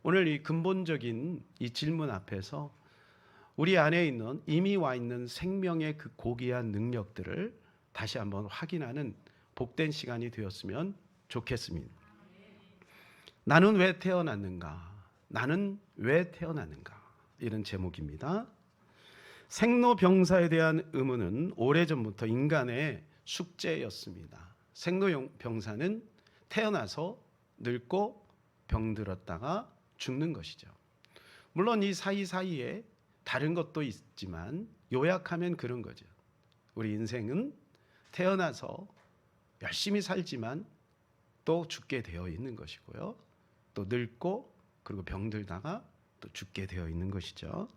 오늘 이 근본적인 이 질문 앞에서 우리 안에 있는 이미 와 있는 생명의 그 고귀한 능력들을 다시 한번 확인하는 복된 시간이 되었으면 좋겠습니다. 나는 왜 태어났는가? 나는 왜 태어났는가? 이런 제목입니다. 생로병사에 대한 의문은 오래전부터 인간의 숙제였습니다. 생로병사는 태어나서 늙고 병들었다가 죽는 것이죠. 물론 이 사이사이에 다른 것도 있지만 요약하면 그런 거죠. 우리 인생은 태어나서 열심히 살지만 또 죽게 되어 있는 것이고요. 또 늙고 그리고 병들다가 또 죽게 되어 있는 것이죠.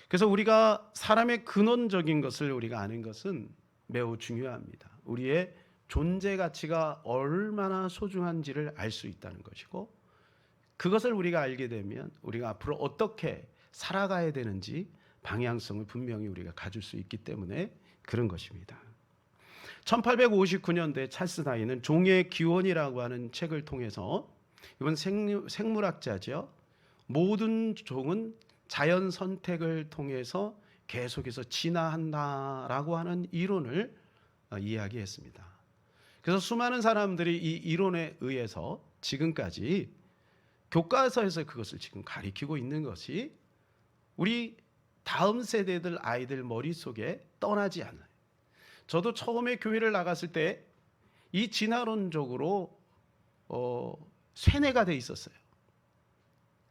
그래서 우리가 사람의 근원적인 것을 우리가 아는 것은 매우 중요합니다. 우리의 존재 가치가 얼마나 소중한지를 알 수 있다는 것이고, 그것을 우리가 알게 되면 우리가 앞으로 어떻게 살아가야 되는지 방향성을 분명히 우리가 가질 수 있기 때문에 그런 것입니다. 1859년도에 찰스 다윈은 종의 기원이라고 하는 책을 통해서, 이번 생물학자죠, 모든 종은 자연 선택을 통해서 계속해서 진화한다라고 하는 이론을 이야기했습니다. 그래서 수많은 사람들이 이 이론에 의해서 지금까지 교과서에서 그것을 지금 가리키고 있는 것이 우리 다음 세대들 아이들 머릿속에 떠나지 않아요. 저도 처음에 교회를 나갔을 때 이 진화론적으로 세뇌가 돼 있었어요.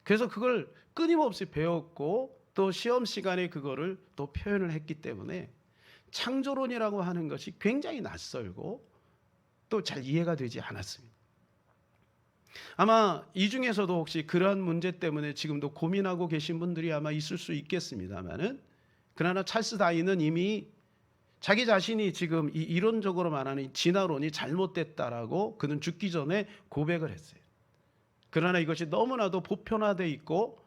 그래서 그걸 끊임없이 배웠고 또 시험 시간에 그거를 또 표현을 했기 때문에 창조론이라고 하는 것이 굉장히 낯설고 또 잘 이해가 되지 않았습니다. 아마 이 중에서도 혹시 그러한 문제 때문에 지금도 고민하고 계신 분들이 아마 있을 수 있겠습니다만은, 그러나 찰스 다윈은 이미 자기 자신이 지금 이 이론적으로 말하는 이 진화론이 잘못됐다라고 그는 죽기 전에 고백을 했어요. 그러나 이것이 너무나도 보편화되어 있고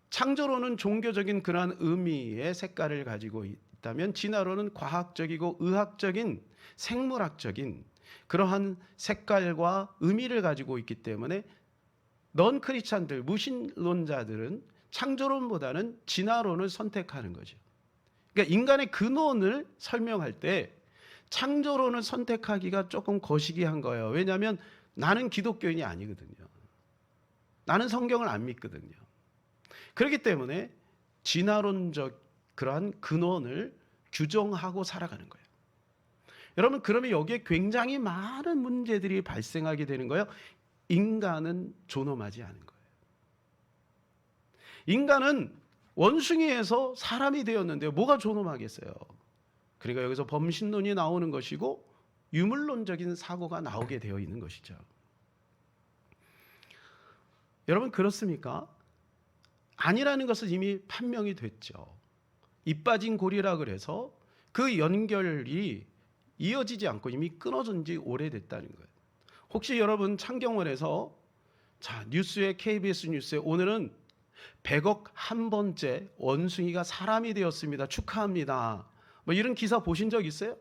창조론은 종교적인 그러한 의미의 색깔을 가지고 있다면 진화론은 과학적이고 의학적인 생물학적인 그러한 색깔과 의미를 가지고 있기 때문에 넌 크리스찬들, 무신론자들은 창조론보다는 진화론을 선택하는 거죠. 그러니까 인간의 근원을 설명할 때 창조론을 선택하기가 조금 거시기한 거예요. 왜냐하면 나는 기독교인이 아니거든요. 나는 성경을 안 믿거든요. 그렇기 때문에 진화론적 그러한 근원을 규정하고 살아가는 거예요. 여러분, 그러면 여기에 굉장히 많은 문제들이 발생하게 되는 거예요. 인간은 존엄하지 않은 거예요. 인간은 원숭이에서 사람이 되었는데요. 뭐가 존엄하겠어요? 그러니까 여기서 범신론이 나오는 것이고 유물론적인 사고가 나오게 되어 있는 것이죠. 여러분, 그렇습니까? 아니라는 것은 이미 판명이 됐죠. 이 빠진 고리라 그래서 그 연결이 이어지지 않고 이미 끊어진 지 오래됐다는 거예요. 혹시 여러분 창경원에서 뉴스에, KBS 뉴스에 오늘은 100억 한 번째 원숭이가 사람이 되었습니다, 축하합니다, 뭐 이런 기사 보신 적 있어요?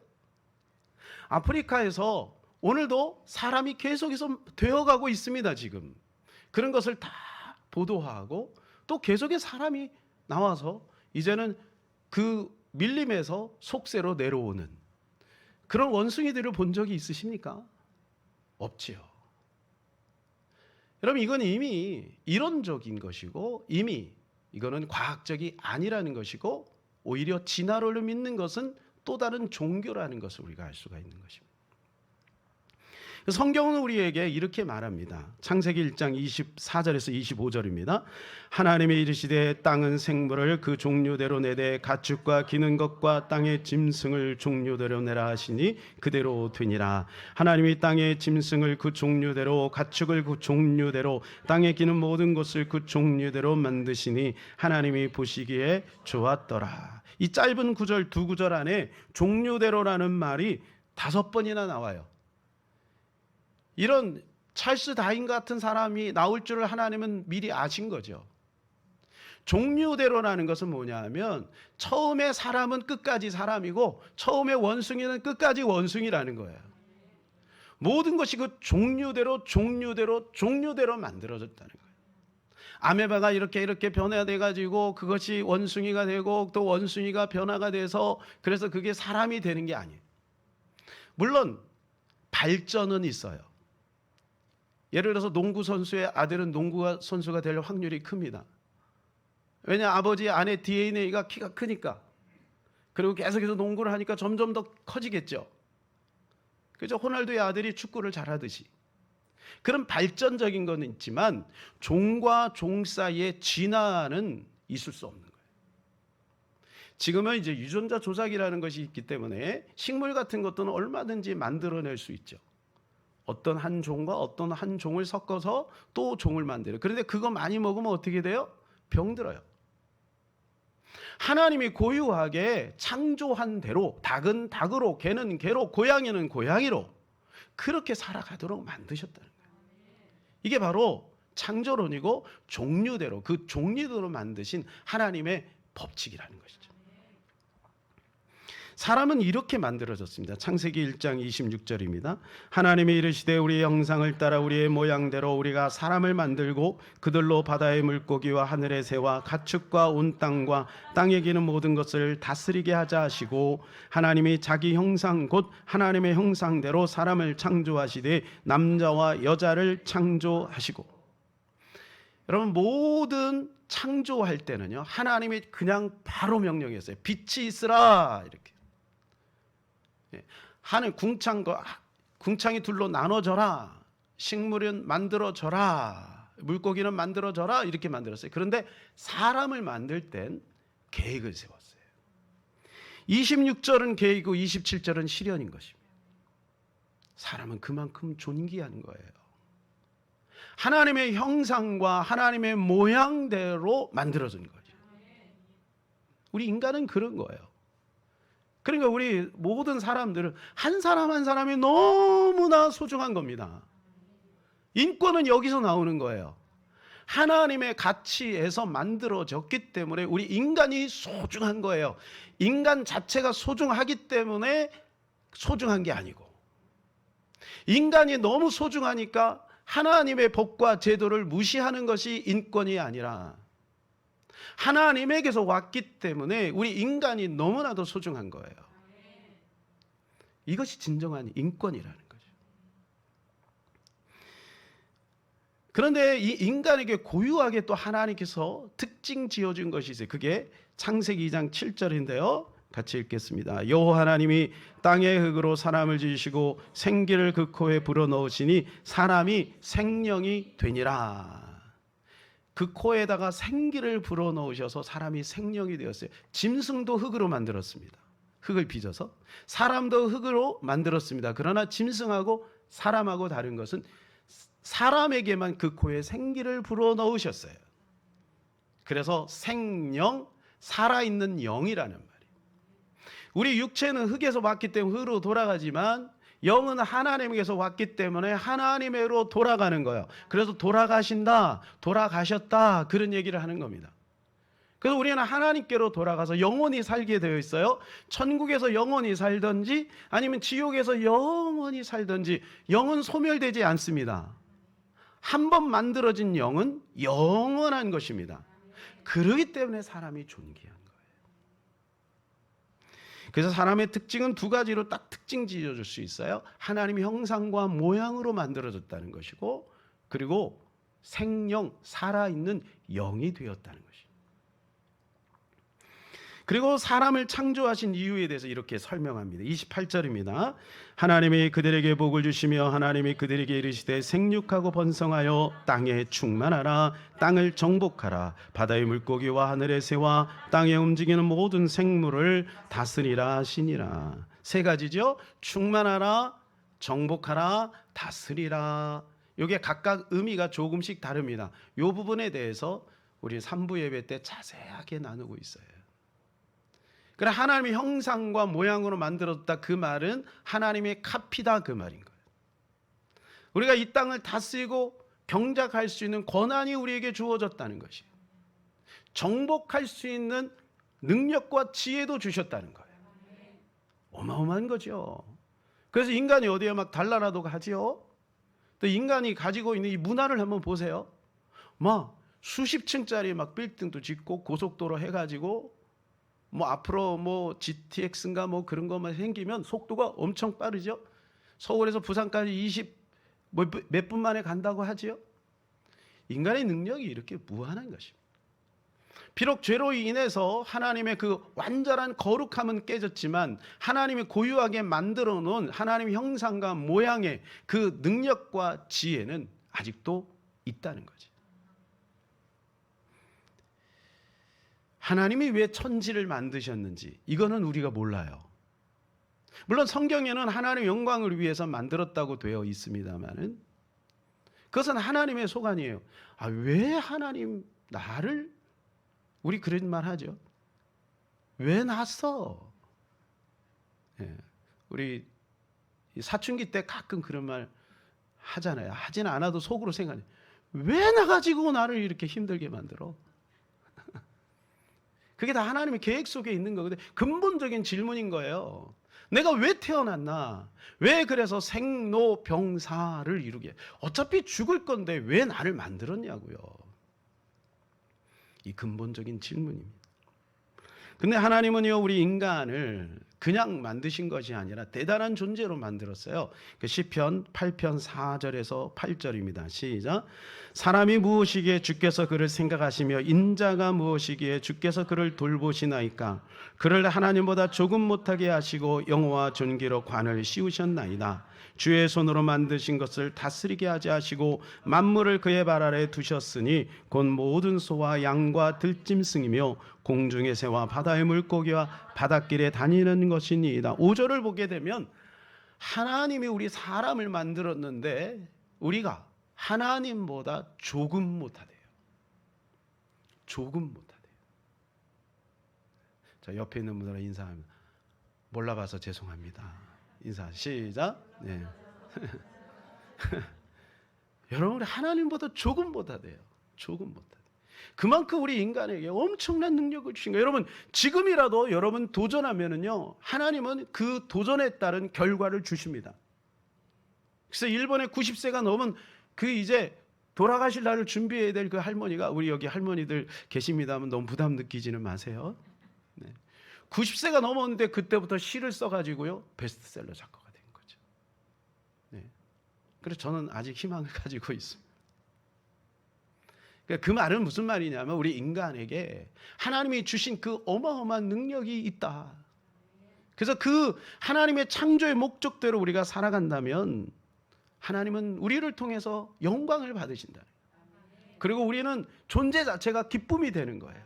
아프리카에서 오늘도 사람이 계속해서 되어가고 있습니다. 지금 그런 것을 다 보도하고 또 계속해 사람이 나와서 이제는 그 밀림에서 속세로 내려오는 그런 원숭이들을 본 적이 있으십니까? 없지요. 여러분, 이건 이미 이론적인 것이고 이미 이거는 과학적이 아니라는 것이고, 오히려 진화론을 믿는 것은 또 다른 종교라는 것을 우리가 알 수가 있는 것입니다. 성경은 우리에게 이렇게 말합니다. 창세기 1장 24절에서 25절입니다. 하나님이 이르시되 땅은 생물을 그 종류대로 내되 가축과 기는 것과 땅의 짐승을 종류대로 내라 하시니 그대로 되니라. 하나님이 땅의 짐승을 그 종류대로 가축을 그 종류대로 땅에 기는 모든 것을 그 종류대로 만드시니 하나님이 보시기에 좋았더라. 이 짧은 구절, 두 구절 안에 종류대로라는 말이 5번이나 나와요. 이런 찰스 다윈 같은 사람이 나올 줄을 하나님은 미리 아신 거죠. 종류대로라는 것은 뭐냐 하면 처음에 사람은 끝까지 사람이고 처음에 원숭이는 끝까지 원숭이라는 거예요. 모든 것이 그 종류대로 만들어졌다는 거예요. 아메바가 이렇게 변화돼 가지고 그것이 원숭이가 되고 또 원숭이가 변화가 돼서 그래서 그게 사람이 되는 게 아니에요. 물론 발전은 있어요. 예를 들어서 농구 선수의 아들은 농구 선수가 될 확률이 큽니다. 왜냐, 아버지 안에 DNA가 키가 크니까. 그리고 계속해서 농구를 하니까 점점 더 커지겠죠. 그죠? 호날두의 아들이 축구를 잘하듯이. 그런 발전적인 건 있지만 종과 종 사이의 진화는 있을 수 없는 거예요. 지금은 이제 유전자 조작이라는 것이 있기 때문에 식물 같은 것들은 얼마든지 만들어낼 수 있죠. 어떤 한 종과 어떤 한 종을 섞어서 또 종을 만들어요. 그런데 그거 많이 먹으면 어떻게 돼요? 병들어요. 하나님이 고유하게 창조한 대로 닭은 닭으로, 개는 개로, 고양이는 고양이로 그렇게 살아가도록 만드셨다는 거예요. 이게 바로 창조론이고 종류대로, 그 종류대로 만드신 하나님의 법칙이라는 것이죠. 사람은 이렇게 만들어졌습니다. 창세기 1장 26절입니다. 하나님이 이르시되 우리의 형상을 따라 우리의 모양대로 우리가 사람을 만들고 그들로 바다의 물고기와 하늘의 새와 가축과 온 땅과 땅에 기는 모든 것을 다스리게 하자 하시고, 하나님이 자기 형상 곧 하나님의 형상대로 사람을 창조하시되 남자와 여자를 창조하시고. 여러분, 모든 창조할 때는요, 하나님이 그냥 바로 명령했어요. 빛이 있으라, 이렇게. 하늘 궁창이 둘로 나눠져라, 식물은 만들어져라, 물고기는 만들어져라, 이렇게 만들었어요. 그런데 사람을 만들 땐 계획을 세웠어요. 26절은 계획이고 27절은 실현인 것입니다. 사람은 그만큼 존귀한 거예요. 하나님의 형상과 하나님의 모양대로 만들어진 거죠. 우리 인간은 그런 거예요. 그러니까 우리 모든 사람들은 한 사람 한 사람이 너무나 소중한 겁니다. 인권은 여기서 나오는 거예요. 하나님의 가치에서 만들어졌기 때문에 우리 인간이 소중한 거예요. 인간 자체가 소중하기 때문에 소중한 게 아니고, 인간이 너무 소중하니까 하나님의 법과 제도를 무시하는 것이 인권이 아니라 하나님에게서 왔기 때문에 우리 인간이 너무나도 소중한 거예요. 이것이 진정한 인권이라는 거죠. 그런데 이 인간에게 고유하게 또 하나님께서 특징 지어준 것이 있어요. 그게 창세기 2장 7절인데요. 같이 읽겠습니다. 여호와 하나님이 땅의 흙으로 사람을 지으시고 생기를 그 코에 불어넣으시니 사람이 생명이 되니라. 그 코에다가 생기를 불어넣으셔서 사람이 생명이 되었어요. 짐승도 흙으로 만들었습니다. 흙을 빚어서. 사람도 흙으로 만들었습니다. 그러나 짐승하고 사람하고 다른 것은 사람에게만 그 코에 생기를 불어넣으셨어요. 그래서 생명, 살아있는 영이라는 말이에요. 우리 육체는 흙에서 왔기 때문에 흙으로 돌아가지만 영은 하나님에게서 왔기 때문에 하나님으로 돌아가는 거예요. 그래서 돌아가신다, 돌아가셨다, 그런 얘기를 하는 겁니다. 그래서 우리는 하나님께로 돌아가서 영원히 살게 되어 있어요. 천국에서 영원히 살든지 아니면 지옥에서 영원히 살든지 영은 소멸되지 않습니다. 한 번 만들어진 영은 영원한 것입니다. 그렇기 때문에 사람이 존귀한 거예요. 그래서 사람의 특징은 두 가지로 딱 특징 지어줄 수 있어요. 하나님의 형상과 모양으로 만들어졌다는 것이고, 그리고 생명, 살아있는 영이 되었다는 것입니다. 그리고 사람을 창조하신 이유에 대해서 이렇게 설명합니다. 28절입니다. 하나님이 그들에게 복을 주시며 하나님이 그들에게 이르시되 생육하고 번성하여 땅에 충만하라, 땅을 정복하라, 바다의 물고기와 하늘의 새와 땅에 움직이는 모든 생물을 다스리라 하시니라. 세 가지죠. 충만하라, 정복하라, 다스리라. 이게 각각 의미가 조금씩 다릅니다. 이 부분에 대해서 우리 3부 예배 때 자세하게 나누고 있어요. 그래, 하나님의 형상과 모양으로 만들었다, 그 말은 하나님의 카피다, 그 말인 거예요. 우리가 이 땅을 다스리고 경작할 수 있는 권한이 우리에게 주어졌다는 것이에요. 정복할 수 있는 능력과 지혜도 주셨다는 거예요. 어마어마한 거죠. 그래서 인간이 어디에 막 달나라도 가지요. 또 인간이 가지고 있는 이 문화를 한번 보세요. 막 수십 층짜리 막 빌딩도 짓고 고속도로 해가지고 뭐 앞으로 뭐 GTX인가 뭐 그런 것만 생기면 속도가 엄청 빠르죠. 서울에서 부산까지 20 몇 분 만에 간다고 하지요. 인간의 능력이 이렇게 무한한 것입니다. 비록 죄로 인해서 하나님의 그 완전한 거룩함은 깨졌지만 하나님이 고유하게 만들어 놓은 하나님의 형상과 모양의 그 능력과 지혜는 아직도 있다는 거지. 하나님이 왜 천지를 만드셨는지 이거는 우리가 몰라요. 물론 성경에는 하나님의 영광을 위해서 만들었다고 되어 있습니다만은 그것은 하나님의 소관이에요. 왜 하나님 나를, 우리 그런 말 하죠. 왜 낳았어? 예, 우리 사춘기 때 가끔 그런 말 하잖아요. 하지는 않아도 속으로 생각해. 왜 나가지고 나를 이렇게 힘들게 만들어? 그게 다 하나님의 계획 속에 있는 거거든요. 근본적인 질문인 거예요. 내가 왜 태어났나? 왜 그래서 생로병사를 이루게? 어차피 죽을 건데 왜 나를 만들었냐고요. 이 근본적인 질문입니다. 근데 하나님은요, 우리 인간을 그냥 만드신 것이 아니라 대단한 존재로 만들었어요. 그 시편 8편 4절에서 8절입니다. 시작. 사람이 무엇이기에 주께서 그를 생각하시며 인자가 무엇이기에 주께서 그를 돌보시나이까. 그를 하나님보다 조금 못하게 하시고 영화와 존귀로 관을 씌우셨나이다. 주의 손으로 만드신 것을 다스리게 하지 하시고 만물을 그의 발 아래 두셨으니 곧 모든 소와 양과 들짐승이며 공중의 새와 바다의 물고기와 바닷길에 다니는 것이니이다. 5절을 보게 되면 하나님이 우리 사람을 만들었는데 우리가 하나님보다 조금 못하대요. 조금 못하대요. 자, 옆에 있는 분들은 인사합니다. 몰라봐서 죄송합니다. 인사 시작. 네. 여러분, 하나님보다 조금 못하대요. 조금 못하대. 그만큼 우리 인간에게 엄청난 능력을 주신 거예요. 여러분, 지금이라도 여러분 도전하면은요, 하나님은 그 도전에 따른 결과를 주십니다. 그래서 일본에 90세가 넘은 그 이제 돌아가실 날을 준비해야 될 그 할머니가, 우리 여기 할머니들 계십니다면 너무 부담 느끼지는 마세요. 네. 90세가 넘었는데 그때부터 시를 써가지고요, 베스트셀러 작가가 된 거죠. 네. 그래서 저는 아직 희망을 가지고 있습니다. 그 말은 무슨 말이냐면 우리 인간에게 하나님이 주신 그 어마어마한 능력이 있다. 그래서 그 하나님의 창조의 목적대로 우리가 살아간다면 하나님은 우리를 통해서 영광을 받으신다. 그리고 우리는 존재 자체가 기쁨이 되는 거예요.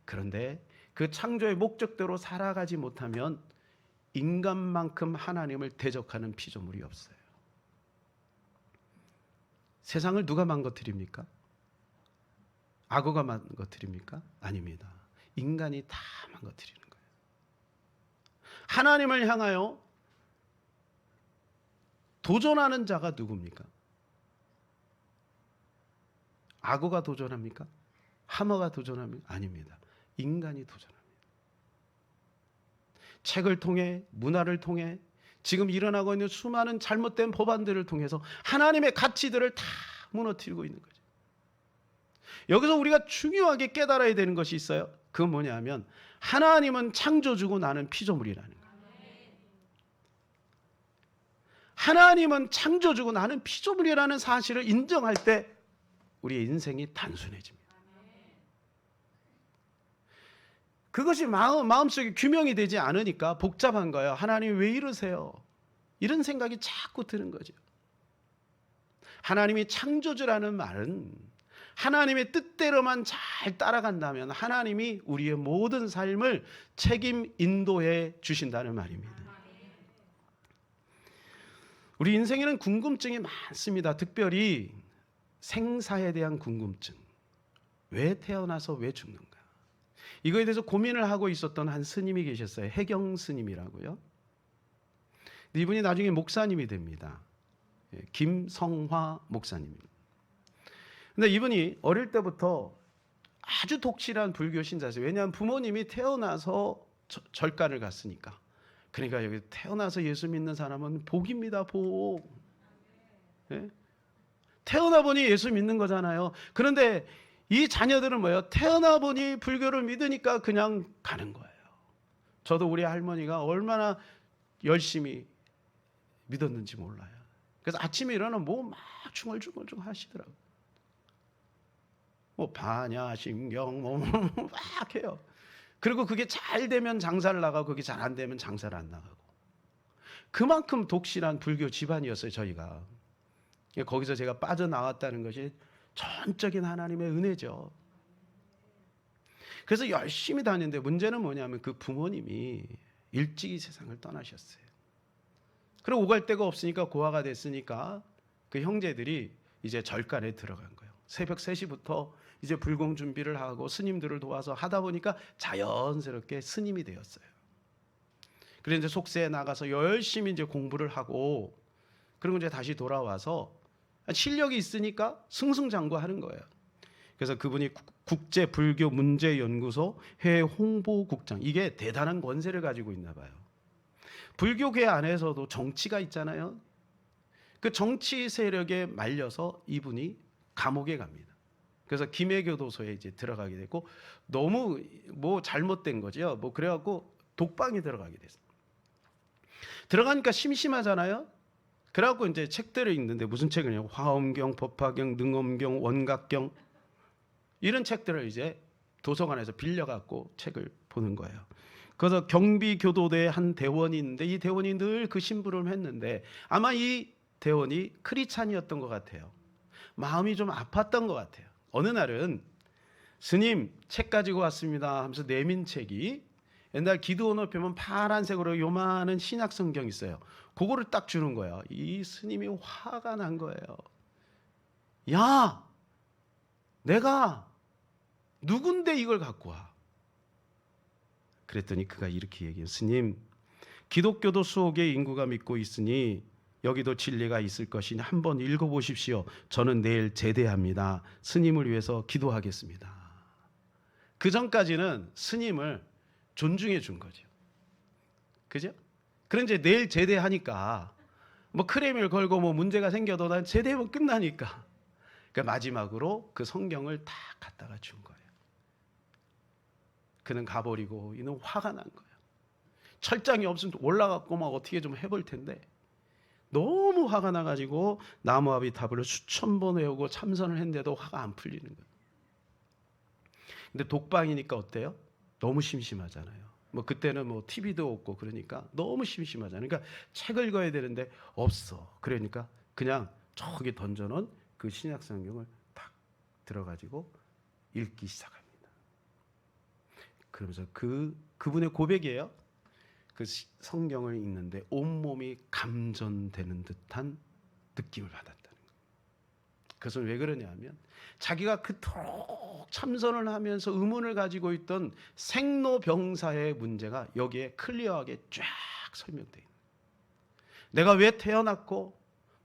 그런데 그 창조의 목적대로 살아가지 못하면 인간만큼 하나님을 대적하는 피조물이 없어요. 세상을 누가 망가뜨립니까? 악어가 망가뜨립니까? 아닙니다. 인간이 다 망가뜨리는 거예요. 하나님을 향하여 도전하는 자가 누굽니까? 악어가 도전합니까? 하마가 도전합니까? 아닙니다. 인간이 도전합니다. 책을 통해, 문화를 통해, 지금 일어나고 있는 수많은 잘못된 법안들을 통해서 하나님의 가치들을 다 무너뜨리고 있는 거죠. 여기서 우리가 중요하게 깨달아야 되는 것이 있어요. 그건 뭐냐면 하나님은 창조주고 나는 피조물이라는 거예요. 하나님은 창조주고 나는 피조물이라는 사실을 인정할 때 우리의 인생이 단순해집니다. 그것이 마음속에 규명이 되지 않으니까 복잡한 거예요. 하나님 왜 이러세요? 이런 생각이 자꾸 드는 거죠. 하나님이 창조주라는 말은 하나님의 뜻대로만 잘 따라간다면 하나님이 우리의 모든 삶을 책임 인도해 주신다는 말입니다. 우리 인생에는 궁금증이 많습니다. 특별히 생사에 대한 궁금증. 왜 태어나서 왜 죽는가? 이거에 대해서 고민을 하고 있었던 한 스님이 계셨어요. 해경 스님이라고요. 이분이 나중에 목사님이 됩니다. 김성화 목사님입니다. 근데 이분이 어릴 때부터 아주 독실한 불교 신자였어요. 왜냐하면 부모님이 태어나서 절간을 갔으니까 그러니까 여기 태어나서 예수 믿는 사람은 복입니다. 복. 예? 태어나 보니 예수 믿는 거잖아요. 그런데 이 자녀들은 뭐예요? 태어나 보니 불교를 믿으니까 그냥 가는 거예요. 저도 우리 할머니가 얼마나 열심히 믿었는지 몰라요. 그래서 아침에 일어나면 뭐 막 중얼중얼 하시더라고요. 뭐 반야심경 막 해요. 그리고 그게 잘 되면 장사를 나가고 그게 잘 안 되면 장사를 안 나가고. 그만큼 독실한 불교 집안이었어요, 저희가. 거기서 제가 빠져나왔다는 것이 전적인 하나님의 은혜죠. 그래서 열심히 다녔는데 문제는 뭐냐면 그 부모님이 일찍이 세상을 떠나셨어요. 그리고 오갈 데가 없으니까 고아가 됐으니까 그 형제들이 이제 절간에 들어간 거예요. 새벽 3시부터 이제 불공 준비를 하고 스님들을 도와서 하다 보니까 자연스럽게 스님이 되었어요. 그래서 이제 속세에 나가서 열심히 이제 공부를 하고 그리고 이제 다시 돌아와서 실력이 있으니까 승승장구하는 거예요. 그래서 그분이 국제불교문제연구소 해외 홍보국장, 이게 대단한 권세를 가지고 있나 봐요. 불교계 안에서도 정치가 있잖아요. 그 정치 세력에 말려서 이분이 감옥에 갑니다. 그래서 김해교도소에 이제 들어가게 되고 너무 뭐 잘못된 거죠. 뭐 그래갖고 독방에 들어가게 됐어요. 들어가니까 심심하잖아요. 그래갖고 이제 책들을 읽는데 무슨 책이냐고 화엄경, 법화경, 능엄경, 원각경 이런 책들을 이제 도서관에서 빌려갖고 책을 보는 거예요. 그래서 경비교도대의 한 대원이 있는데 이 대원이 늘 그 심부름을 했는데 아마 이 대원이 크리찬이었던 것 같아요. 마음이 좀 아팠던 것 같아요. 어느 날은 스님 책 가지고 왔습니다 하면서 내민 책이 옛날 기도원을 펴면 파란색으로 요만한 신약 성경 있어요. 그거를 딱 주는 거예요. 이 스님이 화가 난 거예요. 야, 내가 누군데 이걸 갖고 와? 그랬더니 그가 이렇게 얘기해요. 스님, 기독교도 수억의 인구가 믿고 있으니 여기도 진리가 있을 것이니 한번 읽어보십시오. 저는 내일 제대합니다. 스님을 위해서 기도하겠습니다. 그 전까지는 스님을 존중해 준 거죠. 그죠? 그런데 이제 내일 제대하니까 뭐 크레미를 걸고 뭐 문제가 생겨도 난 제대하면 끝나니까. 그러니까 마지막으로 그 성경을 다 갖다가 준 거예요. 그는 가버리고 이는 화가 난 거예요. 철장이 없으면 올라갔고 막 어떻게 좀 해볼 텐데 너무 화가 나가지고 나무아비탑을 수천 번 외우고 참선을 했는데도 화가 안 풀리는 거예요. 근데 독방이니까 어때요? 너무 심심하잖아요. 뭐 그때는 뭐 TV도 없고 그러니까 너무 심심하잖아요. 그러니까 책을 읽어야 되는데 없어. 그러니까 그냥 저기 던져놓은 그 신약 성경을 탁 들어가지고 읽기 시작합니다. 그러면서 그분의 고백이에요. 그 성경을 읽는데 온몸이 감전되는 듯한 느낌을 받았다는 거예요. 그것은 왜 그러냐면 자기가 그토록 참선을 하면서 의문을 가지고 있던 생로병사의 문제가 여기에 클리어하게 쫙 설명되어 있는 거예요. 내가 왜 태어났고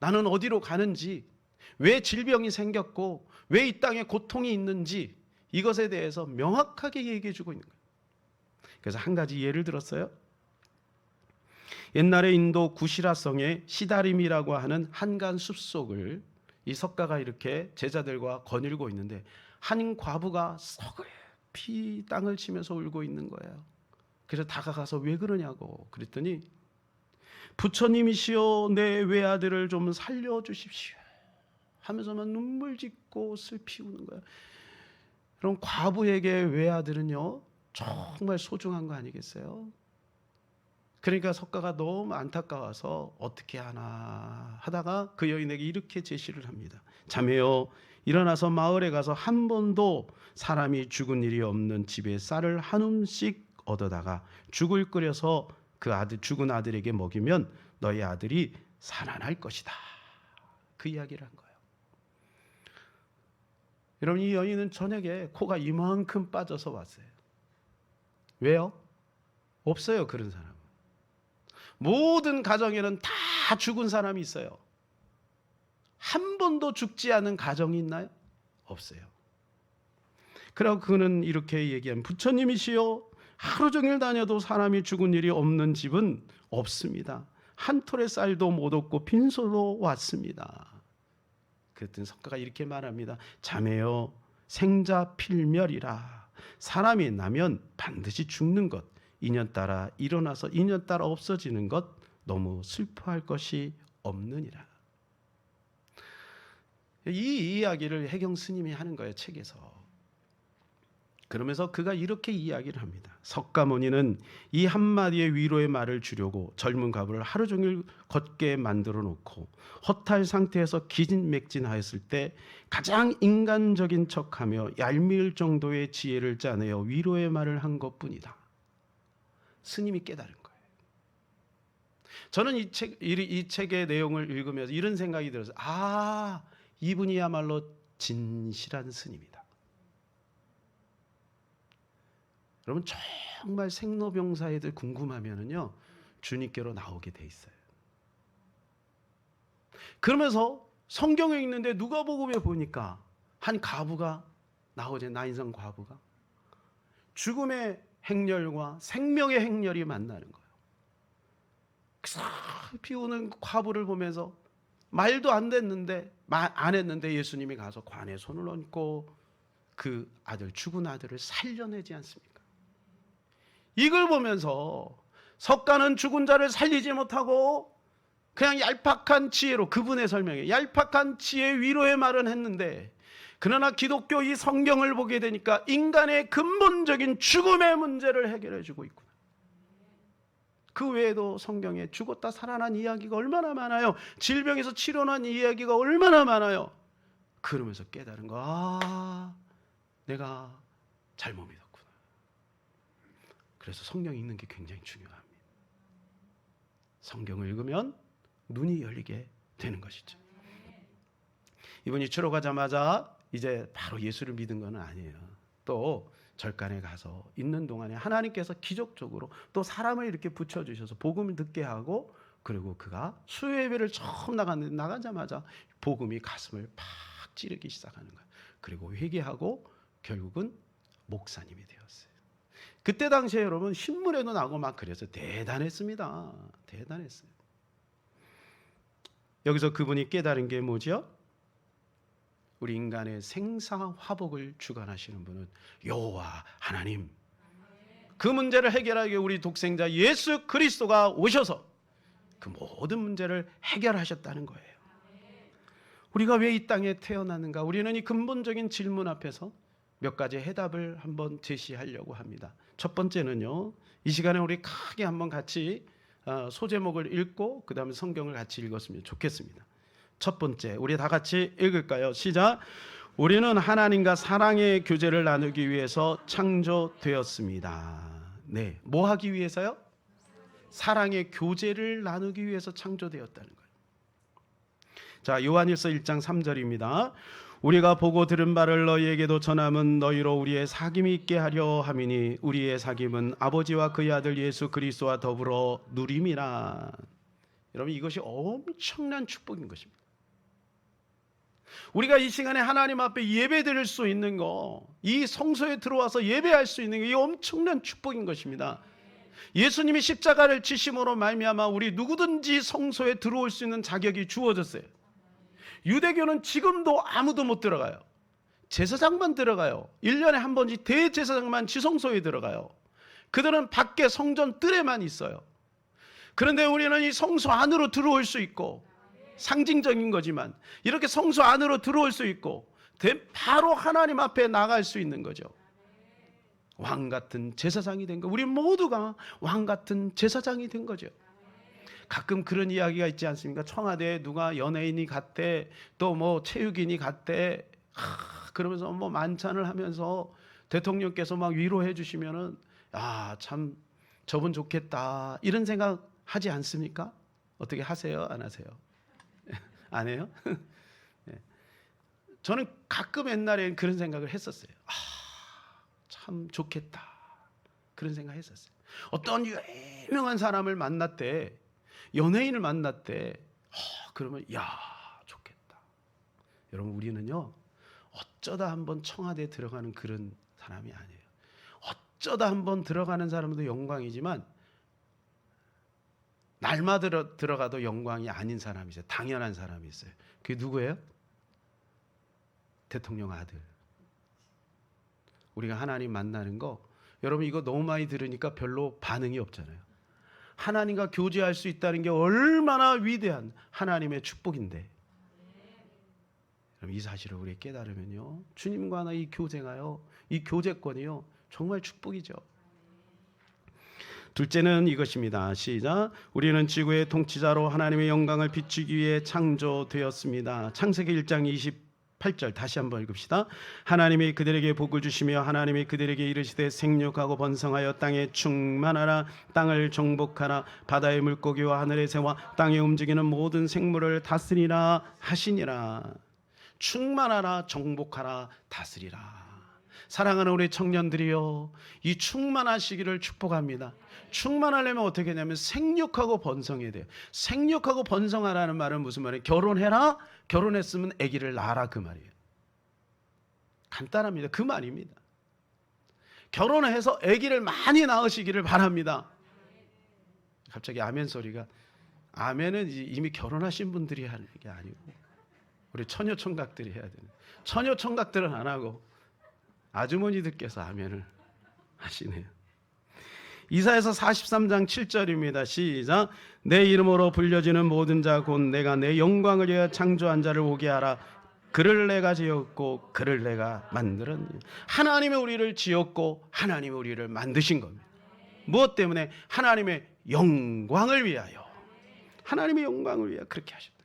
나는 어디로 가는지, 왜 질병이 생겼고 왜 이 땅에 고통이 있는지 이것에 대해서 명확하게 얘기해 주고 있는 거예요. 그래서 한 가지 예를 들었어요. 옛날에 인도 구시라성의 시다림이라고 하는 한간 숲속을 이 석가가 이렇게 제자들과 거닐고 있는데 한 과부가 서글피 땅을 치면서 울고 있는 거예요. 그래서 다가가서 왜 그러냐고 그랬더니 부처님이시여 내 외아들을 좀 살려주십시오 하면서만 눈물 짓고 슬피 우는 거예요. 그럼 과부에게 외아들은요 정말 소중한 거 아니겠어요? 그러니까 석가가 너무 안타까워서 어떻게 하나 하다가 그 여인에게 이렇게 제시를 합니다. 자매여 일어나서 마을에 가서 한 번도 사람이 죽은 일이 없는 집에 쌀을 한 움씩 얻어다가 죽을 끓여서 그 죽은 아들에게 먹이면 너희 아들이 살아날 것이다. 그 이야기를 한 거예요. 여러분 이 여인은 저녁에 코가 이만큼 빠져서 왔어요. 왜요? 없어요 그런 사람. 모든 가정에는 다 죽은 사람이 있어요. 한 번도 죽지 않은 가정이 있나요? 없어요. 그러고 그는 이렇게 얘기하면 부처님이시여 하루 종일 다녀도 사람이 죽은 일이 없는 집은 없습니다. 한 톨의 쌀도 못 얻고 빈소도 왔습니다. 그랬더니 석가가 이렇게 말합니다. 자매여 생자 필멸이라. 사람이 나면 반드시 죽는 것, 인연 따라 일어나서 인연 따라 없어지는 것, 너무 슬퍼할 것이 없느니라. 이 이야기를 해경 스님이 하는 거예요, 책에서. 그러면서 그가 이렇게 이야기를 합니다. 석가모니는 이 한마디의 위로의 말을 주려고 젊은 과부를 하루 종일 걷게 만들어 놓고 허탈 상태에서 기진맥진하였을 때 가장 인간적인 척하며 얄미울 정도의 지혜를 짜내어 위로의 말을 한 것뿐이다. 스님이 깨달은 거예요. 저는 이 책의 내용을 읽으면서 이런 생각이 들었어요. 아, 이분이야말로 진실한 스님이다. 여러분 정말 생로병사애들 궁금하면은요 주님께로 나오게 돼 있어요. 그러면서 성경에 있는데 누가복음에 보니까 한 과부가 나오죠. 나인성 과부가 죽음의 행렬과 생명의 행렬이 만나는 거예요. 비오는 과부를 보면서 말도 안 됐는데 안 했는데 예수님이 가서 관에 손을 얹고 그 아들 죽은 아들을 살려내지 않습니까? 이걸 보면서 석가는 죽은 자를 살리지 못하고 그냥 얄팍한 지혜로, 그분의 설명에 얄팍한 지혜 위로의 말은 했는데, 그러나 기독교 이 성경을 보게 되니까 인간의 근본적인 죽음의 문제를 해결해 주고 있구나. 그 외에도 성경에 죽었다 살아난 이야기가 얼마나 많아요. 질병에서 치료난 이야기가 얼마나 많아요. 그러면서 깨달은 거, 아, 내가 잘못 믿었구나. 그래서 성경 읽는 게 굉장히 중요합니다. 성경을 읽으면 눈이 열리게 되는 것이죠. 이분이 들어가자마자 이제 바로 예수를 믿은 건 아니에요. 또 절간에 가서 있는 동안에 하나님께서 기적적으로 또 사람을 이렇게 붙여주셔서 복음을 듣게 하고, 그리고 그가 수요예배를 처음 나갔는데 나가자마자 복음이 가슴을 팍 찌르기 시작하는 거예요. 그리고 회개하고 결국은 목사님이 되었어요. 그때 당시에 여러분 신문에도 나고 막 그래서 대단했습니다. 대단했어요. 여기서 그분이 깨달은 게 뭐죠? 우리 인간의 생사화복을 주관하시는 분은 여호와 하나님. 그 문제를 해결하기 위해 우리 독생자 예수 그리스도가 오셔서 그 모든 문제를 해결하셨다는 거예요. 우리가 왜 이 땅에 태어났는가? 우리는 이 근본적인 질문 앞에서 몇 가지 해답을 한번 제시하려고 합니다. 첫 번째는요, 이 시간에 우리 크게 한번 같이 소제목을 읽고 그 다음에 성경을 같이 읽었으면 좋겠습니다. 첫 번째, 우리 다 같이 읽을까요? 시작. 우리는 하나님과 사랑의 교제를 나누기 위해서 창조되었습니다. 네, 뭐 하기 위해서요? 사랑의 교제를 나누기 위해서 창조되었다는 거예요. 자, 요한일서 1장 3절입니다. 우리가 보고 들은 바를 너희에게도 전함은 너희로 우리의 사귐이 있게 하려 함이니 우리의 사귐은 아버지와 그의 아들 예수 그리스도와 더불어 누림이라. 여러분, 이것이 엄청난 축복인 것입니다. 우리가 이 시간에 하나님 앞에 예배 드릴 수 있는 거, 이 성소에 들어와서 예배할 수 있는 게 엄청난 축복인 것입니다. 예수님이 십자가를 지심으로 말미암아 우리 누구든지 성소에 들어올 수 있는 자격이 주어졌어요. 유대교는 지금도 아무도 못 들어가요. 제사장만 들어가요. 1년에 한 번씩 대제사장만 지성소에 들어가요. 그들은 밖에 성전 뜰에만 있어요. 그런데 우리는 이 성소 안으로 들어올 수 있고, 상징적인 거지만 이렇게 성소 안으로 들어올 수 있고 바로 하나님 앞에 나갈 수 있는 거죠. 왕 같은 제사장이 된 거, 우리 모두가 왕 같은 제사장이 된 거죠. 가끔 그런 이야기가 있지 않습니까? 청와대에 누가 연예인이 갔대, 또 뭐 체육인이 갔대, 그러면서 뭐 만찬을 하면서 대통령께서 막 위로해 주시면은, 아, 참 저분 좋겠다, 이런 생각 하지 않습니까? 어떻게 하세요? 안 하세요? 안 해요? 네. 저는 가끔 옛날에 그런 생각을 했었어요. 아, 참 좋겠다, 그런 생각 했었어요. 어떤 유명한 사람을 만났대, 연예인을 만났대. 그러면 야, 좋겠다. 여러분, 우리는요 어쩌다 한번 청와대에 들어가는 그런 사람이 아니에요. 어쩌다 한번 들어가는 사람도 영광이지만 날마다 들어가도 영광이 아닌 사람이 있어요. 당연한 사람이 있어요. 그게 누구예요? 대통령 아들. 우리가 하나님 만나는 거, 여러분 이거 너무 많이 들으니까 별로 반응이 없잖아요. 하나님과 교제할 수 있다는 게 얼마나 위대한 하나님의 축복인데, 그럼 이 사실을 우리 깨달으면요, 주님과 이 교제가요, 이 교제권이요 정말 축복이죠. 둘째는 이것입니다. 시작. 우리는 지구의 통치자로 하나님의 영광을 비추기 위해 창조되었습니다. 창세기 1장 28절 다시 한번 읽읍시다. 하나님이 그들에게 복을 주시며 하나님이 그들에게 이르시되 생육하고 번성하여 땅에 충만하라. 땅을 정복하라. 바다의 물고기와 하늘의 새와 땅에 움직이는 모든 생물을 다스리라 하시니라. 충만하라, 정복하라, 다스리라. 사랑하는 우리 청년들이요, 이 충만하시기를 축복합니다. 충만하려면 어떻게 하냐면 생육하고 번성해야 돼요. 생육하고 번성하라는 말은 무슨 말이에요? 결혼해라, 결혼했으면 아기를 낳아라, 그 말이에요. 간단합니다. 그 말입니다. 결혼을 해서 아기를 많이 낳으시기를 바랍니다. 갑자기 아멘 소리가, 아멘은 이미 결혼하신 분들이 하는 게 아니고 우리 처녀 총각들이 해야 되는, 처녀 총각들은 안 하고 아주머니들께서 아멘을 하시네요. 이사야서 43장 7절입니다. 시작. 내 이름으로 불려지는 모든 자 곧 내가 내 영광을 위하여 창조한 자를 오게 하라. 그를 내가 지었고 그를 내가 만들었니. 하나님이 우리를 지었고 하나님이 우리를 만드신 겁니다. 무엇 때문에? 하나님의 영광을 위하여. 하나님의 영광을 위하여 그렇게 하셨다.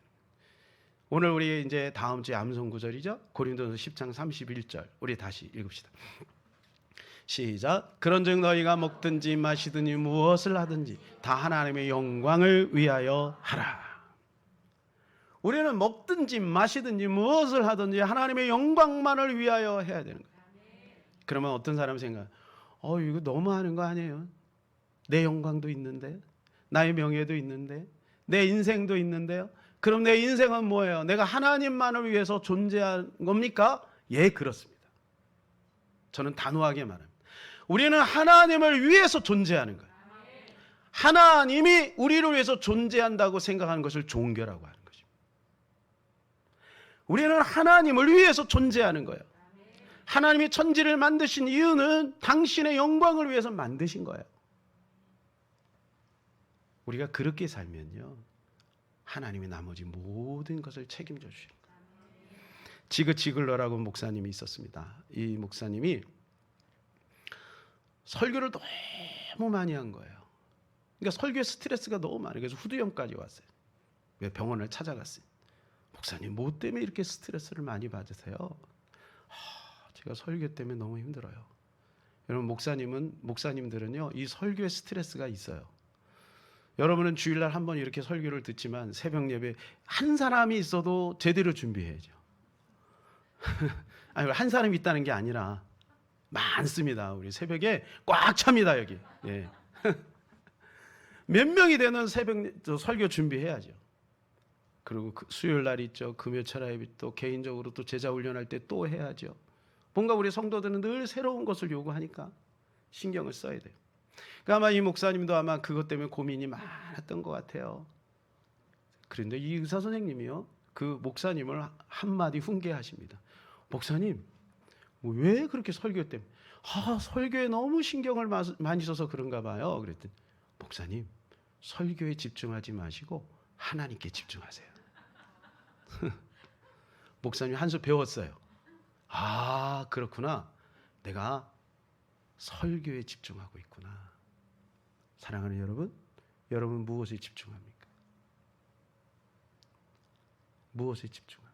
오늘 우리 이제 다음 주에 암송 구절이죠. 고린도서 10장 31절 우리 다시 읽읍시다. 시작. 그런즉 너희가 먹든지 마시든지 무엇을 하든지 다 하나님의 영광을 위하여 하라. 우리는 먹든지 마시든지 무엇을 하든지 하나님의 영광만을 위하여 해야 되는 거예요. 그러면 어떤 사람 생각, 이거 너무 하는 거 아니에요? 내 영광도 있는데, 나의 명예도 있는데, 내 인생도 있는데요. 그럼 내 인생은 뭐예요? 내가 하나님만을 위해서 존재한 겁니까? 예, 그렇습니다. 저는 단호하게 말합니다. 우리는 하나님을 위해서 존재하는 거예요. 하나님이 우리를 위해서 존재한다고 생각하는 것을 종교라고 하는 것입니다. 우리는 하나님을 위해서 존재하는 거예요. 하나님이 천지를 만드신 이유는 당신의 영광을 위해서 만드신 거예요. 우리가 그렇게 살면요, 하나님이 나머지 모든 것을 책임져 주시는 거예요. 지그 지글러라고 목사님이 있었습니다. 이 목사님이 설교를 너무 많이 한 거예요. 그러니까 설교에 스트레스가 너무 많아요. 그래서 후두염까지 왔어요. 병원을 찾아갔어요. 목사님, 뭐 때문에 이렇게 스트레스를 많이 받으세요? 제가 설교 때문에 너무 힘들어요. 여러분, 목사님들은요, 이 설교에 스트레스가 있어요. 여러분은 주일날 한번 이렇게 설교를 듣지만 새벽 예배 한 사람이 있어도 제대로 준비해야죠. 아니, 한 사람이 있다는 게 아니라 많습니다. 우리 새벽에 꽉 찹니다, 여기. 예. 몇 명이 되는 새벽 설교 준비해야죠. 그리고 수요일 날 있죠. 금요철야에 또 개인적으로 또 제자 훈련할 때 또 해야죠. 뭔가 우리 성도들은 늘 새로운 것을 요구하니까 신경을 써야 돼요. 그러니까 아마 이 목사님도 아마 그것 때문에 고민이 많았던 것 같아요. 그런데 이 의사 선생님이요, 그 목사님을 한마디 훈계하십니다. 목사님, 왜 그렇게 설교 때문에? 설교에 너무 신경을 많이 써서 그런가 봐요. 그랬더니, 목사님, 설교에 집중하지 마시고 하나님께 집중하세요. 목사님 한 수 배웠어요. 그렇구나. 내가 설교에 집중하고 있구나. 사랑하는 여러분 무엇에 집중합니까? 무엇에 집중합니까?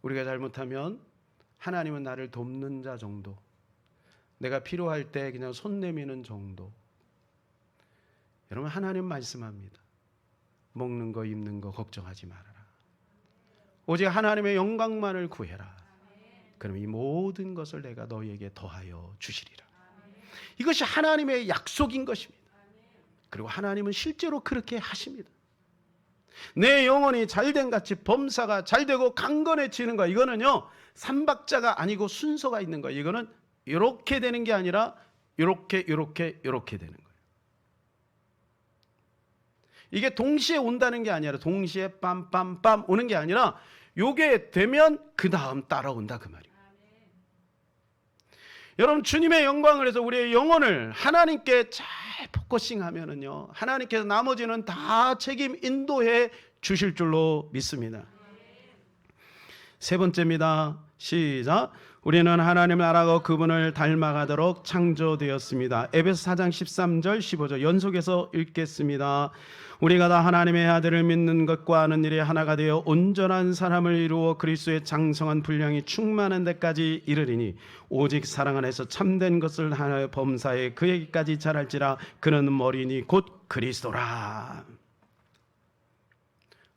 우리가 잘못하면 하나님은 나를 돕는 자 정도, 내가 필요할 때 그냥 손 내미는 정도. 여러분, 하나님 말씀합니다. 먹는 거 입는 거 걱정하지 말아라. 오직 하나님의 영광만을 구해라. 그럼 이 모든 것을 내가 너희에게 더하여 주시리라. 이것이 하나님의 약속인 것입니다. 그리고 하나님은 실제로 그렇게 하십니다. 내 영혼이 잘된 같이 범사가 잘되고 강건해지는 거, 이거는요 삼박자가 아니고 순서가 있는 거예요. 이거는 이렇게 되는 게 아니라 이렇게 되는 거예요. 이게 동시에 온다는 게 아니라 동시에 빰빰빰 오는 게 아니라 요게 되면 그 다음 따라온다 그 말이에요. 여러분, 주님의 영광을 해서 우리의 영혼을 하나님께 잘 포커싱하면은요, 하나님께서 나머지는 다 책임 인도해 주실 줄로 믿습니다. 세 번째입니다. 시작. 우리는 하나님을 알아가고 그분을 닮아가도록 창조되었습니다. 에베소 4장 13절 15절 연속해서 읽겠습니다. 우리가 다 하나님의 아들을 믿는 것과 아는 일이 하나가 되어 온전한 사람을 이루어 그리스도의 장성한 분량이 충만한 데까지 이르리니 오직 사랑 안에서 참된 것을 하나의 범사에 그에게까지 자랄지라. 그는 머리니 곧 그리스도라.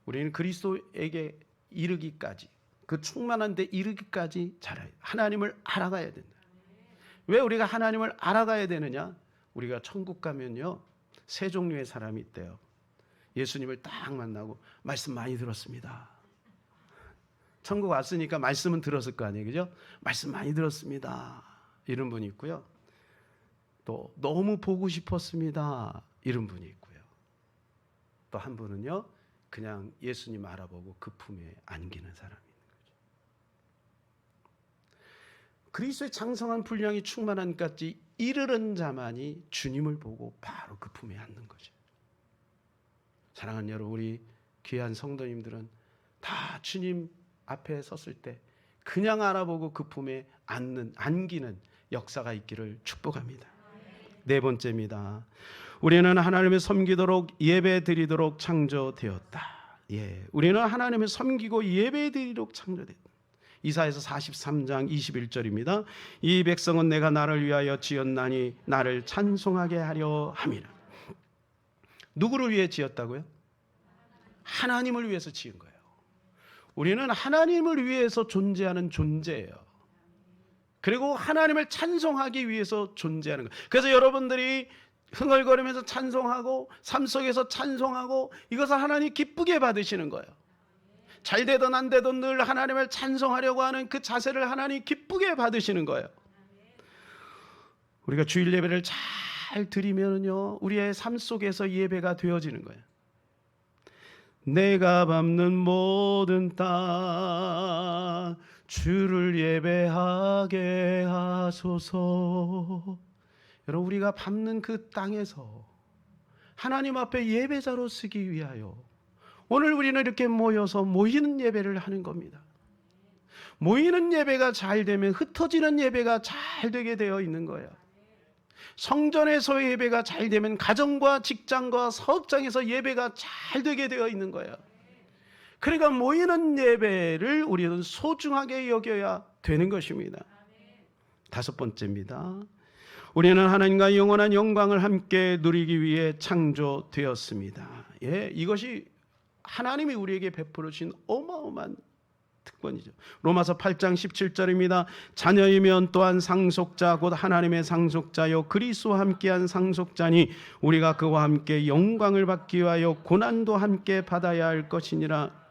우리는 그리스도에게 이르기까지, 그 충만한 데 이르기까지 자라요. 하나님을 알아가야 된다. 왜 우리가 하나님을 알아가야 되느냐? 우리가 천국 가면요, 세 종류의 사람이 있대요. 예수님을 딱 만나고 말씀 많이 들었습니다. 천국 왔으니까 말씀은 들었을 거 아니에요, 그죠? 말씀 많이 들었습니다. 이런 분이 있고요. 또 너무 보고 싶었습니다. 이런 분이 있고요. 또 한 분은요, 그냥 예수님 알아보고 그 품에 안기는 사람이 있는 거죠. 그리스도의 장성한 분량이 충만한 까지 이르는 자만이 주님을 보고 바로 그 품에 앉는 거죠. 사랑하는 여러분, 우리 귀한 성도님들은 다 주님 앞에 섰을 때 그냥 알아보고 그 품에 안기는 역사가 있기를 축복합니다. 네 번째입니다. 우리는 하나님을 섬기도록 예배드리도록 창조되었다. 우리는 하나님을 섬기고 예배드리도록 창조됐다. 이사야서 43장 21절입니다. 이 백성은 내가 나를 위하여 지었나니 나를 찬송하게 하려 함이라. 누구를 위해 지었다고요? 하나님을 위해서 지은 거예요. 우리는 하나님을 위해서 존재하는 존재예요. 그리고 하나님을 찬송하기 위해서 존재하는 거예요. 그래서 여러분들이 흥얼거리면서 찬송하고 삶 속에서 찬송하고 이것을 하나님 기쁘게 받으시는 거예요. 잘 되든 안 되든 늘 하나님을 찬송하려고 하는 그 자세를 하나님 기쁘게 받으시는 거예요. 우리가 주일 예배를 잘 드리면요, 우리의 삶 속에서 예배가 되어지는 거예요. 내가 밟는 모든 땅 주를 예배하게 하소서. 여러분, 우리가 밟는 그 땅에서 하나님 앞에 예배자로 서기 위하여 오늘 우리는 이렇게 모여서 모이는 예배를 하는 겁니다. 모이는 예배가 잘 되면 흩어지는 예배가 잘 되게 되어 있는 거예요. 성전에서의 예배가 잘 되면 가정과 직장과 사업장에서 예배가 잘 되게 되어 있는 거예요. 그러니까 모이는 예배를 우리는 소중하게 여겨야 되는 것입니다. 다섯 번째입니다. 우리는 하나님과 영원한 영광을 함께 누리기 위해 창조되었습니다. 이것이 하나님이 우리에게 베풀어 주신 어마어마한 특권이죠. 로마서 8장 17절입니다. 자녀이면 또한 상속자 곧 하나님의 상속자요 그리스도와 함께한 상속자니 우리가 그와 함께 영광을 받기 위하여 고난도 함께 받아야 할 것이니라.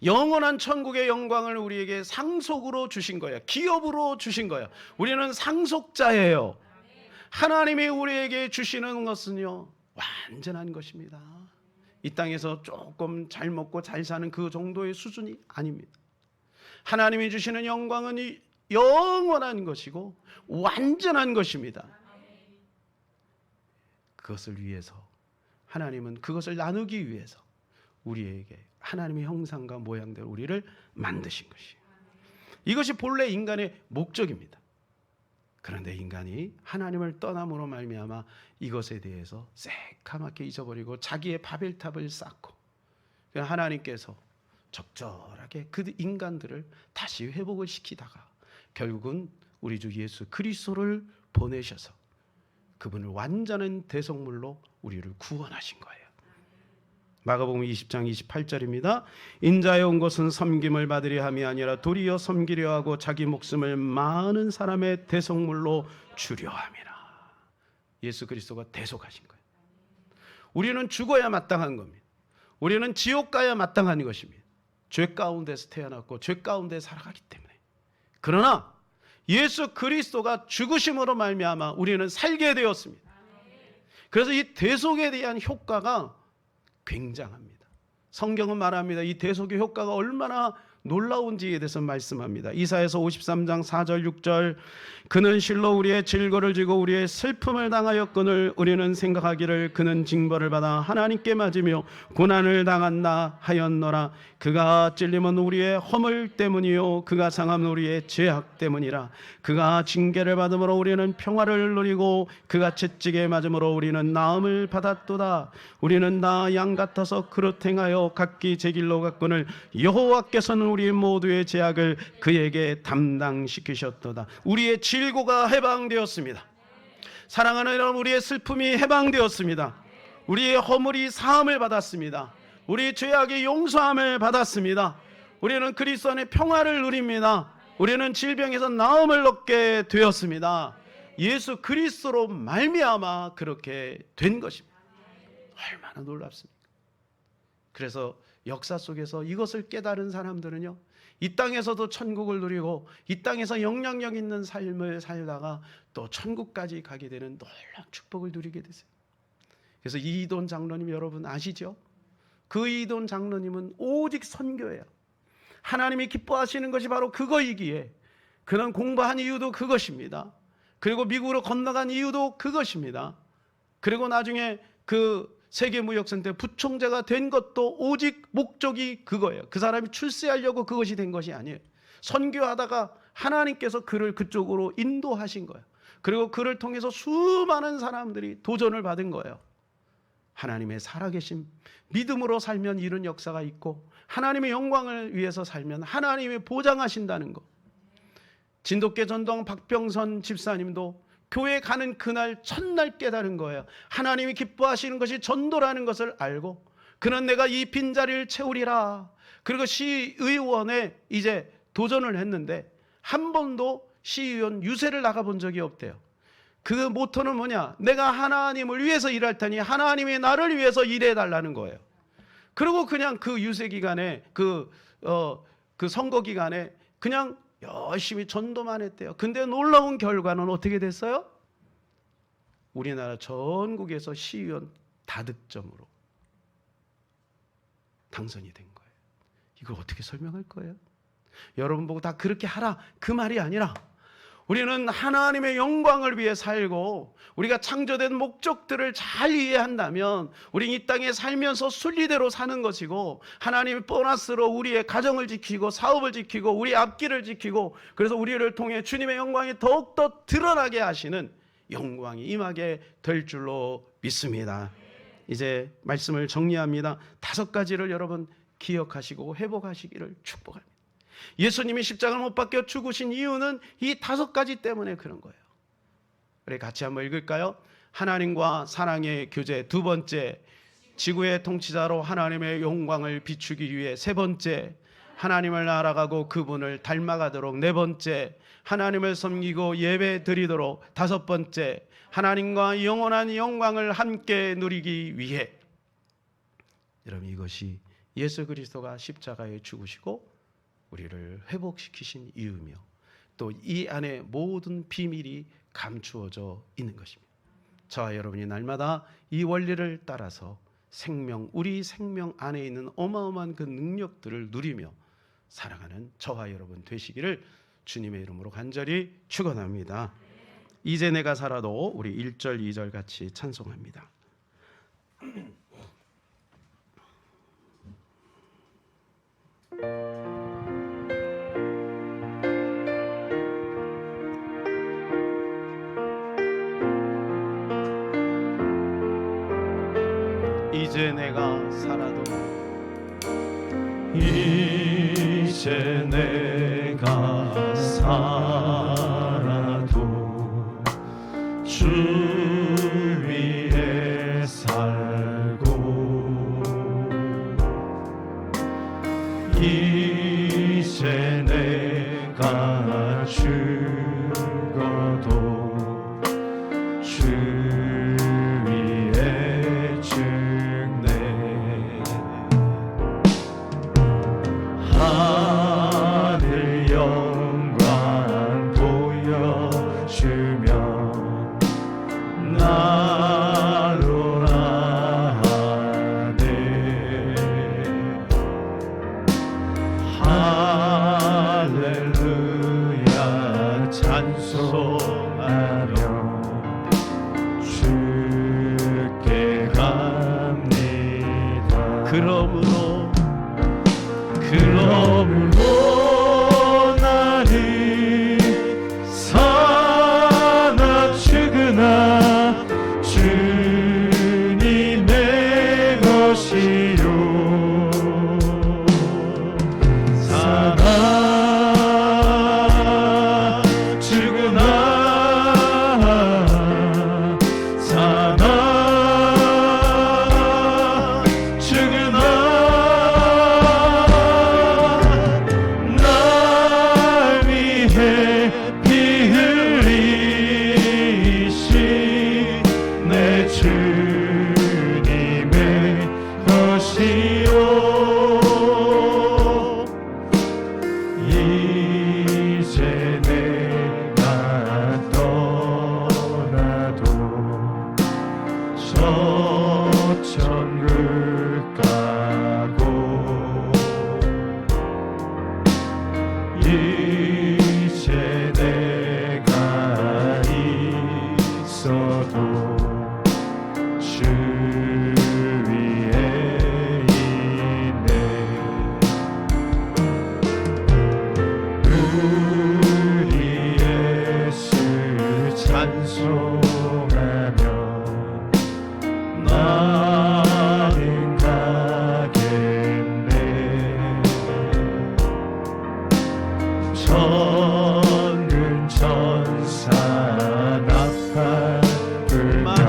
영원한 천국의 영광을 우리에게 상속으로 주신 거예요. 기업으로 주신 거예요. 우리는 상속자예요. 하나님이 우리에게 주시는 것은요, 완전한 것입니다. 이 땅에서 조금 잘 먹고 잘 사는 그 정도의 수준이 아닙니다. 하나님이 주시는 영광은 영원한 것이고 완전한 것입니다. 그것을 위해서 하나님은 그것을 나누기 위해서 우리에게 하나님의 형상과 모양대로 우리를 만드신 것이에요. 이것이 본래 인간의 목적입니다. 그런데 인간이 하나님을 떠남으로 말미암아 이것에 대해서 새카맣게 잊어버리고 자기의 바벨탑을 쌓고 하나님께서 적절하게 그 인간들을 다시 회복을 시키다가 결국은 우리 주 예수 그리스도를 보내셔서 그분을 완전한 대성물로 우리를 구원하신 거예요. 마가복음 20장 28절입니다. 인자에 온 것은 섬김을 받으려 함이 아니라 도리어 섬기려 하고 자기 목숨을 많은 사람의 대속물로 주려 함이라. 예수 그리스도가 대속하신 거예요. 우리는 죽어야 마땅한 겁니다. 우리는 지옥 가야 마땅한 것입니다. 죄 가운데서 태어났고 죄 가운데 살아가기 때문에. 그러나 예수 그리스도가 죽으심으로 말미암아 우리는 살게 되었습니다. 그래서 이 대속에 대한 효과가 굉장합니다. 성경은 말합니다. 이 대속의 효과가 얼마나 놀라운지에 대해서 말씀합니다. 이사야서 53장 4절 6절 그는 실로 우리의 질거를 지고 우리의 슬픔을 당하였거늘 우리는 생각하기를 그는 징벌을 받아 하나님께 맞으며 고난을 당한다 하였노라. 그가 찔림은 우리의 허물 때문이요 그가 상함은 우리의 죄악 때문이라. 그가 징계를 받음으로 우리는 평화를 누리고 그가 채찍에 맞음으로 우리는 나음을 받았도다. 우리는 다 양 같아서 그릇 행하여 각기 제 길로 갔거늘 여호와께서는 우리 모두의 죄악을 그에게 담당시키셨도다. 우리의 질고가 해방되었습니다. 사랑하는 여러분, 우리의 슬픔이 해방되었습니다. 우리의 허물이 사함을 받았습니다. 우리 죄악의 용서함을 받았습니다. 우리는 그리스도 안에 평화를 누립니다. 우리는 질병에서 나음을 얻게 되었습니다. 예수 그리스도로 말미암아 그렇게 된 것입니다. 얼마나 놀랍습니까? 그래서 역사 속에서 이것을 깨달은 사람들은요, 이 땅에서도 천국을 누리고 이 땅에서 영향력 있는 삶을 살다가 또 천국까지 가게 되는 놀라운 축복을 누리게 되세요. 그래서 이돈 장로님 여러분 아시죠? 그 이돈 장로님은 오직 선교예요. 하나님이 기뻐하시는 것이 바로 그거이기에 그는 공부한 이유도 그것입니다. 그리고 미국으로 건너간 이유도 그것입니다. 그리고 나중에 그 세계무역센터 부총재가 된 것도 오직 목적이 그거예요. 그 사람이 출세하려고 그것이 된 것이 아니에요. 선교하다가 하나님께서 그를 그쪽으로 인도하신 거예요. 그리고 그를 통해서 수많은 사람들이 도전을 받은 거예요. 하나님의 살아계심, 믿음으로 살면 이런 역사가 있고 하나님의 영광을 위해서 살면 하나님이 보장하신다는 것. 진돗개 전동 박병선 집사님도 교회 가는 그날 첫날 깨달은 거예요. 하나님이 기뻐하시는 것이 전도라는 것을 알고 그는 내가 이 빈자리를 채우리라. 그리고 시의원에 이제 도전을 했는데 한 번도 시의원 유세를 나가본 적이 없대요. 그 모토는 뭐냐? 내가 하나님을 위해서 일할 테니 하나님이 나를 위해서 일해달라는 거예요. 그리고 그냥 그 유세 기간에 그 선거 기간에 그냥 열심히 전도만 했대요. 근데 놀라운 결과는 어떻게 됐어요? 우리나라 전국에서 시의원 다득점으로 당선이 된 거예요. 이걸 어떻게 설명할 거예요? 여러분 보고 다 그렇게 하라 그 말이 아니라 우리는 하나님의 영광을 위해 살고 우리가 창조된 목적들을 잘 이해한다면 우리 이 땅에 살면서 순리대로 사는 것이고 하나님이 보너스로 우리의 가정을 지키고 사업을 지키고 우리 앞길을 지키고 그래서 우리를 통해 주님의 영광이 더욱더 드러나게 하시는 영광이 임하게 될 줄로 믿습니다. 이제 말씀을 정리합니다. 5가지를 여러분 기억하시고 회복하시기를 축복합니다. 예수님이 십자가를 못 박혀 죽으신 이유는 이 5가지 때문에 그런 거예요. 우리 같이 한번 읽을까요? 하나님과 사랑의 교제. 2번째, 지구의 통치자로 하나님의 영광을 비추기 위해. 3번째, 하나님을 알아가고 그분을 닮아가도록. 4번째, 하나님을 섬기고 예배 드리도록. 5번째, 하나님과 영원한 영광을 함께 누리기 위해. 여러분, 이것이 예수 그리스도가 십자가에 죽으시고 우리를 회복시키신 이유며 또 이 안에 모든 비밀이 감추어져 있는 것입니다. 저와 여러분이 날마다 이 원리를 따라서 우리 생명 안에 있는 어마어마한 그 능력들을 누리며 살아가는 저와 여러분 되시기를 주님의 이름으로 간절히 축원합니다. 이제 내가 살아도 우리 1절 2절 같이 찬송합니다. 이제 내가 살아도 이제 내가 살아도 주 위에 살고 이제 내가 죽어도 주 위에 죽네. 하늘 영광 보여 찬송하며 주께 갑니다. 그러므로 나는 사나 죽으나 주님의 것이요. 사나 죽으나 사나 죽으나 날 위해 피 흘리신 내 주님의 것이요. 이제 내가 떠나도 저 천국 가고 이제 내가 있어도 주 위에 있네. 우리 예수 찬송하며 나는 가겠네. 천군 천사 나팔 불며 마주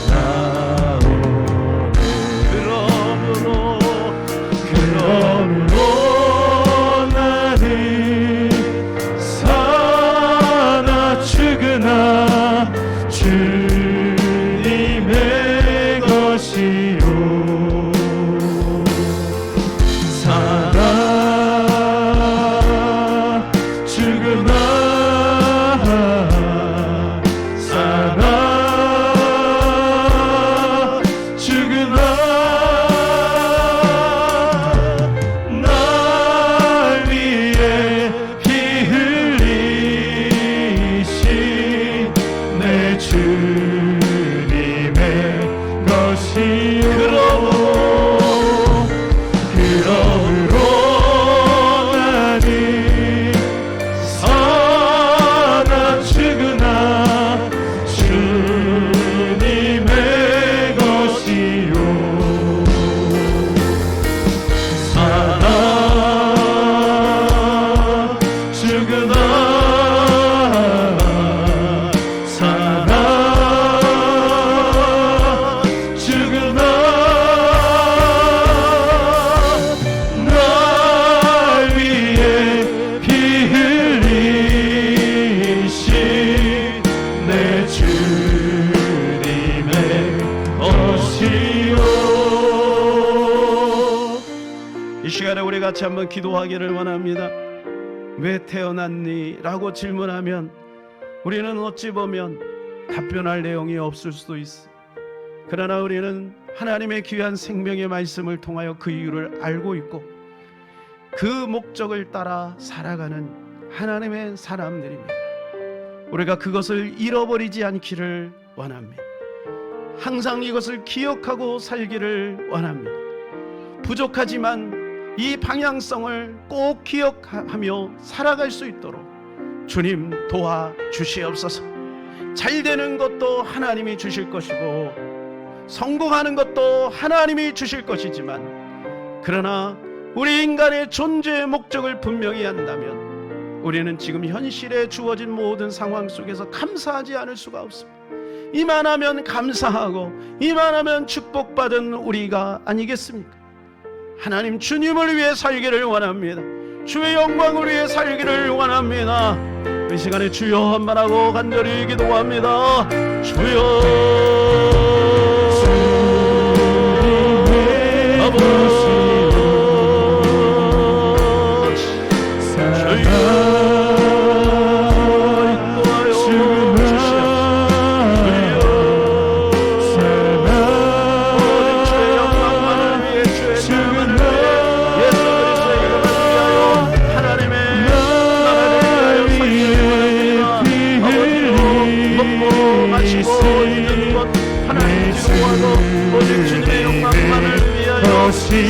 나오네. 그러므로 나는 사나 죽으나 주님의 것이요. 사나 죽으나 사나 죽으나 날 위해 피 흘리신 내 주님의 것이요. 그러므로 나는 사나 죽으나 주님의 것이요. 사나 죽으나 사나 죽으나 날 위해 피 흘리신 내 주님의 것이요. 이 시간에 우리 같이 한번 기도하기를 원합니다. 왜 태어났니? 라고 질문하면 우리는 어찌 보면 답변할 내용이 없을 수도 있어. 그러나 우리는 하나님의 귀한 생명의 말씀을 통하여 그 이유를 알고 있고 그 목적을 따라 살아가는 하나님의 사람들입니다. 우리가 그것을 잃어버리지 않기를 원합니다. 항상 이것을 기억하고 살기를 원합니다. 부족하지만 이 방향성을 꼭 기억하며 살아갈 수 있도록 주님 도와주시옵소서. 잘 되는 것도 하나님이 주실 것이고 성공하는 것도 하나님이 주실 것이지만 그러나 우리 인간의 존재의 목적을 분명히 한다면 우리는 지금 현실에 주어진 모든 상황 속에서 감사하지 않을 수가 없습니다. 이만하면 감사하고 이만하면 축복받은 우리가 아니겠습니까? 하나님 주님을 위해 살기를 원합니다. 주의 영광을 위해 살기를 원합니다. 이 시간에 주여 한번 하고 간절히 기도합니다. 주여 아버지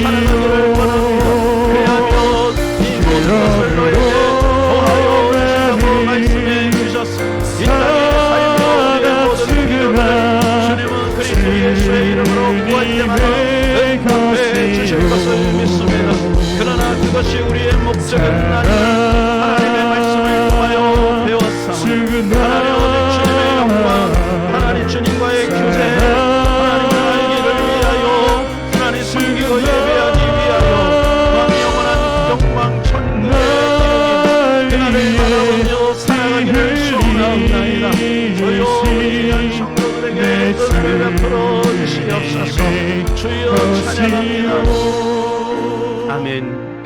살아가기를 원합니다. 그리하면 이 모든 것을 너에게 더하여 주시라고 말씀해 주셨습니다. 이 땅의 삶으로 우리의 모든 필요를 주님은 그리스도 예수의 이름으로 구할 때마다 응답해 주실 것을 믿습니다. 그러나 그것이 우리의 목적은 아니라 하나님의 말씀을 통하여 배웠사오니 하나님 주님의 영광, 하나님 주님과의 교제, 하나님을 알기를 위하여 하나님 섬기고 예배하기 위하여 영원한 영광 천국에 이르기 그날을 바라보며 살아가기를 소원하옵나이다. 주여 우리 귀한 성도들에게 은혜 베풀어 주시옵소서. 주여 찬양합니다. 아멘.